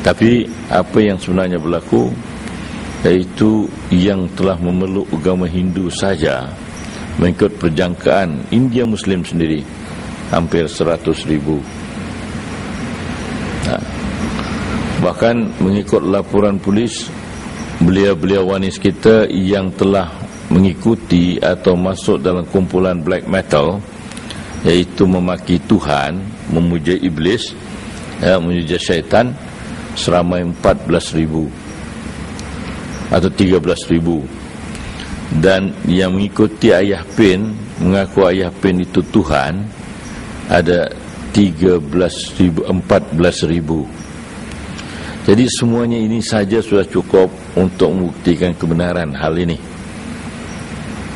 Tapi apa yang sebenarnya berlaku, iaitu yang telah memeluk agama Hindu saja, mengikut perjangkaan India Muslim sendiri, hampir 100,000. Bahkan mengikut laporan polis, belia-belia wanis kita yang telah mengikuti atau masuk dalam kumpulan black metal, iaitu memaki Tuhan, memuja iblis, memuja syaitan, seramai 14,000 atau 13,000. Dan yang mengikuti Ayah Pin, mengaku Ayah Pin itu Tuhan, ada 14,000. Jadi semuanya ini saja sudah cukup untuk membuktikan kebenaran hal ini.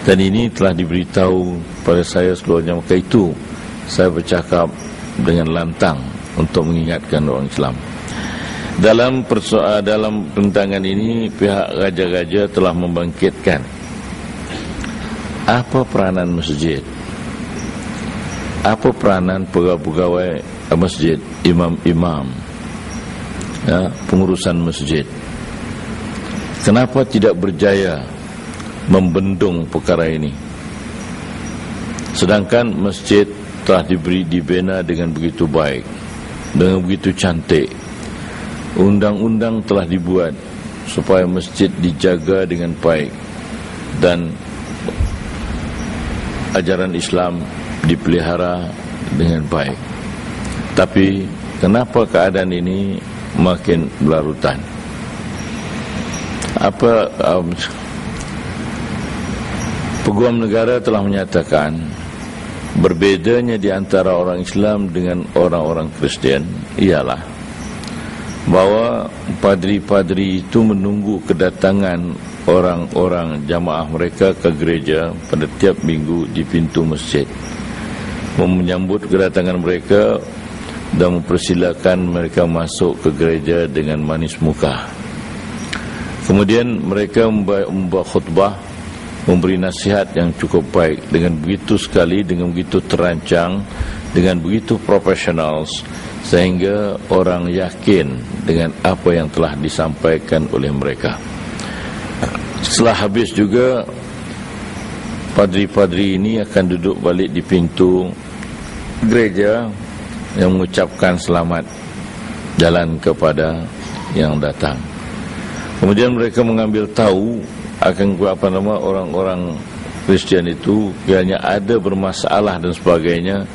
Dan ini telah diberitahu pada saya seluruhnya. Maka itu saya bercakap dengan lantang untuk mengingatkan orang Islam. Dalam rentangan ini, pihak raja-raja telah membangkitkan apa peranan masjid, apa peranan pegawai masjid, imam-imam, pengurusan masjid. Kenapa tidak berjaya membendung perkara ini, sedangkan masjid telah dibina dengan begitu baik, dengan begitu cantik. Undang-undang telah dibuat supaya masjid dijaga dengan baik dan ajaran Islam dipelihara dengan baik. Tapi kenapa keadaan ini makin berlarutan? Peguam negara telah menyatakan berbedanya di antara orang Islam dengan orang-orang Kristian ialah bahwa padri-padri itu menunggu kedatangan orang-orang jamaah mereka ke gereja pada tiap minggu di pintu masjid, menyambut kedatangan mereka dan mempersilakan mereka masuk ke gereja dengan manis muka. Kemudian mereka membuat khutbah, memberi nasihat yang cukup baik, dengan begitu sekali, dengan begitu terancang, dengan begitu profesional, sehingga orang yakin dengan apa yang telah disampaikan oleh mereka. Setelah habis juga, padri-padri ini akan duduk balik di pintu gereja yang mengucapkan selamat jalan kepada yang datang. Kemudian mereka mengambil tahu akan orang-orang Kristian itu kiranya ada bermasalah dan sebagainya,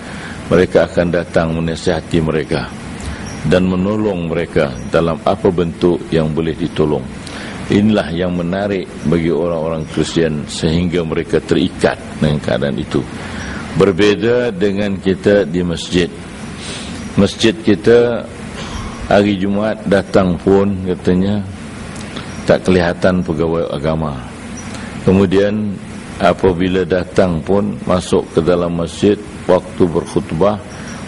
mereka akan datang menasihati mereka dan menolong mereka dalam apa bentuk yang boleh ditolong. Inilah yang menarik bagi orang-orang Kristian sehingga mereka terikat dengan keadaan itu. Berbeda dengan kita di masjid. Masjid kita hari Jumaat datang pun katanya tak kelihatan pegawai agama. Kemudian apabila datang pun masuk ke dalam masjid waktu berkhutbah,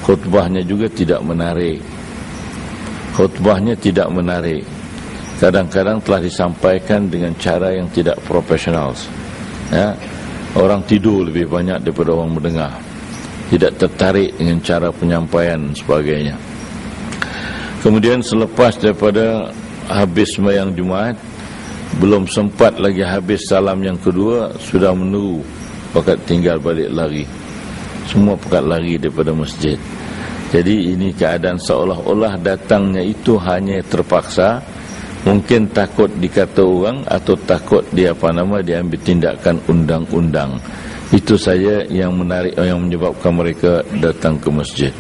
khutbahnya juga tidak menarik. Khutbahnya tidak menarik. Kadang-kadang telah disampaikan dengan cara yang tidak profesional. Orang tidur lebih banyak daripada orang mendengar. Tidak tertarik dengan cara penyampaian dan sebagainya. Kemudian selepas daripada habis sembahyang Jumaat, belum sempat lagi habis salam yang kedua, sudah menunggu pakat tinggal balik lari. Semua pakat lari daripada masjid. Jadi ini keadaan seolah-olah datangnya itu hanya terpaksa, mungkin takut dikata orang atau takut diambil tindakan undang-undang. Itu saja yang menarik, yang menyebabkan mereka datang ke masjid.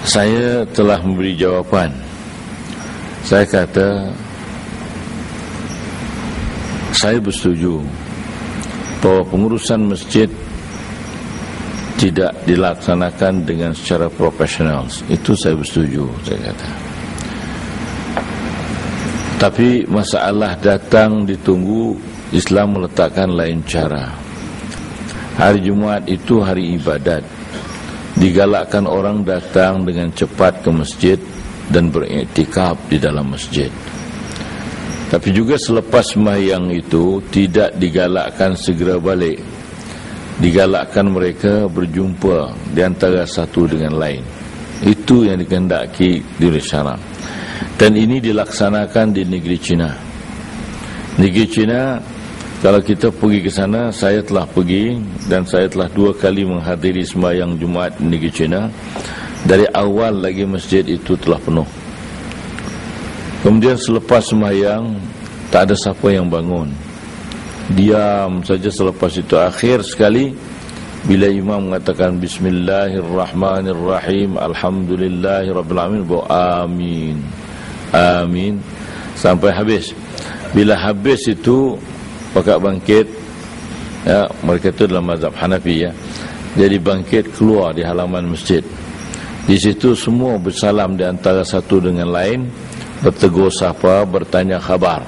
Saya telah memberi jawapan. Saya kata, saya bersetuju bahwa pengurusan masjid tidak dilaksanakan dengan secara profesional. Itu saya bersetuju, saya kata. Tapi masalah datang ditunggu, Islam meletakkan lain cara. Hari Jumaat itu hari ibadat. Digalakkan orang datang dengan cepat ke masjid dan beriktikaf di dalam masjid. Tapi juga selepas sembahyang itu tidak digalakkan segera balik. Digalakkan mereka berjumpa di antara satu dengan lain. Itu yang dikehendaki di syara. Dan ini dilaksanakan di negeri China. Negeri China, kalau kita pergi ke sana, saya telah pergi dan saya telah 2 kali menghadiri sembahyang Jumaat di negeri China. Dari awal lagi masjid itu telah penuh. Kemudian selepas sembahyang, tak ada siapa yang bangun. Diam saja selepas itu. Akhir sekali, bila imam mengatakan Bismillahirrahmanirrahim, Alhamdulillahirrabbilalamin, amin, amin, sampai habis. Bila habis itu, pakak bangkit, ya, mereka itu dalam mazhab Hanafi, ya. Jadi bangkit keluar di halaman masjid. Di situ semua bersalam di antara satu dengan lain, bertegur sapa, bertanya khabar.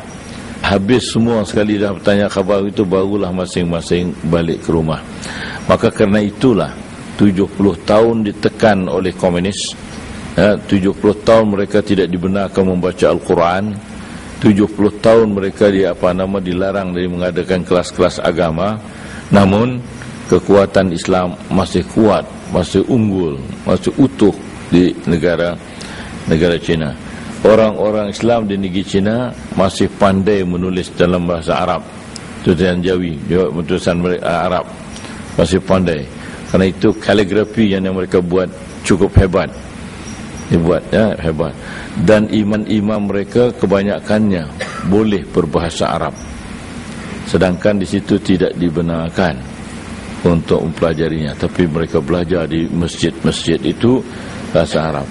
Habis semua sekali dah bertanya khabar itu, barulah masing-masing balik ke rumah. Maka kerana itulah 70 tahun ditekan oleh komunis, 70 tahun mereka tidak dibenarkan membaca Al-Quran, 70 tahun mereka dilarang dari mengadakan kelas-kelas agama. Namun kekuatan Islam masih kuat, masih unggul, masih utuh di negara China. Orang-orang Islam di negeri China masih pandai menulis dalam bahasa Arab, tulisan Jawi, tulisan Arab, masih pandai. Karena itu kaligrafi yang mereka buat cukup hebat, hebat. Dan imam-imam mereka kebanyakannya boleh berbahasa Arab, sedangkan di situ tidak dibenarkan untuk mempelajarinya. Tapi mereka belajar di masjid-masjid itu bahasa Arab.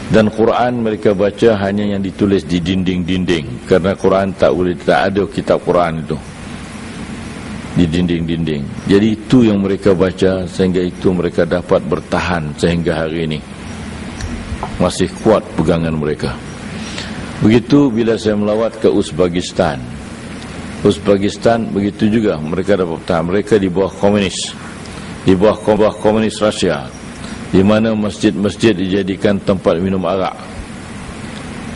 Dan Quran mereka baca hanya yang ditulis di dinding-dinding, karena Quran tak ada kitab Quran itu di dinding-dinding. Jadi itu yang mereka baca, sehingga itu mereka dapat bertahan sehingga hari ini. Masih kuat pegangan mereka. Begitu bila saya melawat ke Uzbekistan. Uzbekistan begitu juga, mereka dapat bertahan. Mereka di bawah komunis, di bawah komunis Rusia, di mana masjid-masjid dijadikan tempat minum arak.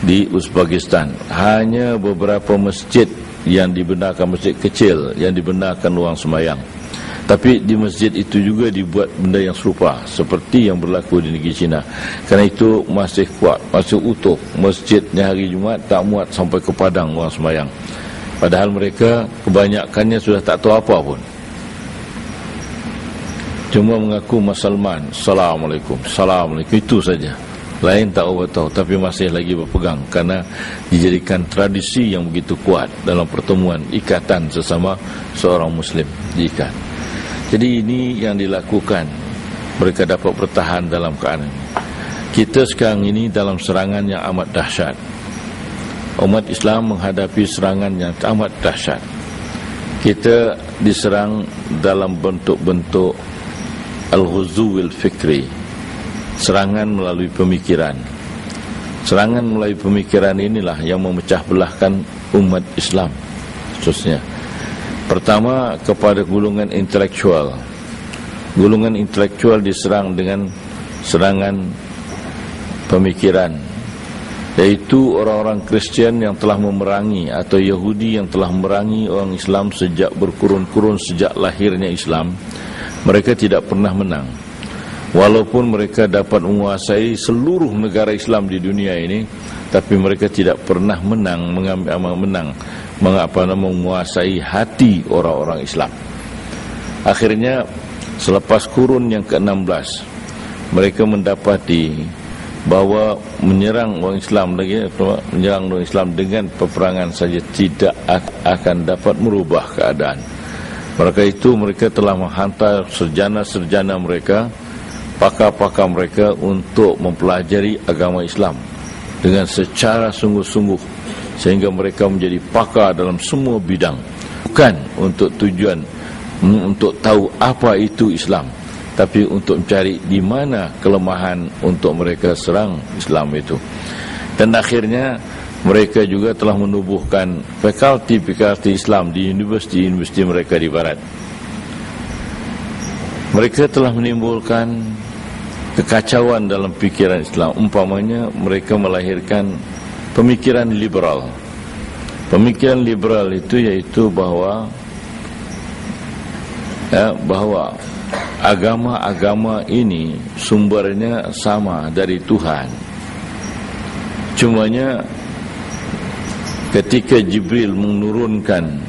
Di Uzbekistan hanya beberapa masjid yang dibenarkan, masjid kecil yang dibenarkan ruang sembahyang. Tapi di masjid itu juga dibuat benda yang serupa seperti yang berlaku di negeri China. Kerana itu masih kuat, masih utuh. Masjidnya hari Jumaat tak muat sampai ke padang ruang sembahyang. Padahal mereka kebanyakannya sudah tak tahu apa pun, cuma mengaku Musliman, Assalamualaikum, Assalamualaikum, itu saja. Lain tak tahu, tapi masih lagi berpegang kerana dijadikan tradisi yang begitu kuat dalam pertemuan, ikatan sesama seorang Muslim diikat. Jadi ini yang dilakukan, mereka dapat bertahan dalam keadaan ini. Kita sekarang ini dalam serangan yang amat dahsyat. Umat Islam menghadapi serangan yang amat dahsyat. Kita diserang dalam bentuk-bentuk al-ghuzuwil fikri, serangan melalui pemikiran. Serangan melalui pemikiran inilah yang memecah belahkan umat Islam khususnya. Pertama, kepada golongan intelektual. Golongan intelektual diserang dengan serangan pemikiran, yaitu orang-orang Kristian yang telah memerangi, atau Yahudi yang telah memerangi orang Islam sejak berkurun-kurun, sejak lahirnya Islam. Mereka tidak pernah menang. Walaupun mereka dapat menguasai seluruh negara Islam di dunia ini, tapi mereka tidak pernah menguasai hati orang-orang Islam. Akhirnya selepas kurun yang ke-16, mereka mendapati bahawa menyerang orang Islam dengan peperangan saja tidak akan dapat merubah keadaan. Maka itu mereka telah menghantar sarjana-sarjana mereka, pakar-pakar mereka untuk mempelajari agama Islam dengan secara sungguh-sungguh, sehingga mereka menjadi pakar dalam semua bidang, bukan untuk tujuan untuk tahu apa itu Islam, tapi untuk mencari di mana kelemahan untuk mereka serang Islam itu. Dan akhirnya mereka juga telah menubuhkan fakulti-fakulti Islam di universiti-universiti mereka di barat. Mereka telah menimbulkan kekacauan dalam pikiran Islam. Umpamanya mereka melahirkan pemikiran liberal. Pemikiran liberal itu yaitu bahawa agama-agama ini sumbernya sama dari Tuhan. Cumanya ketika Jibril menurunkan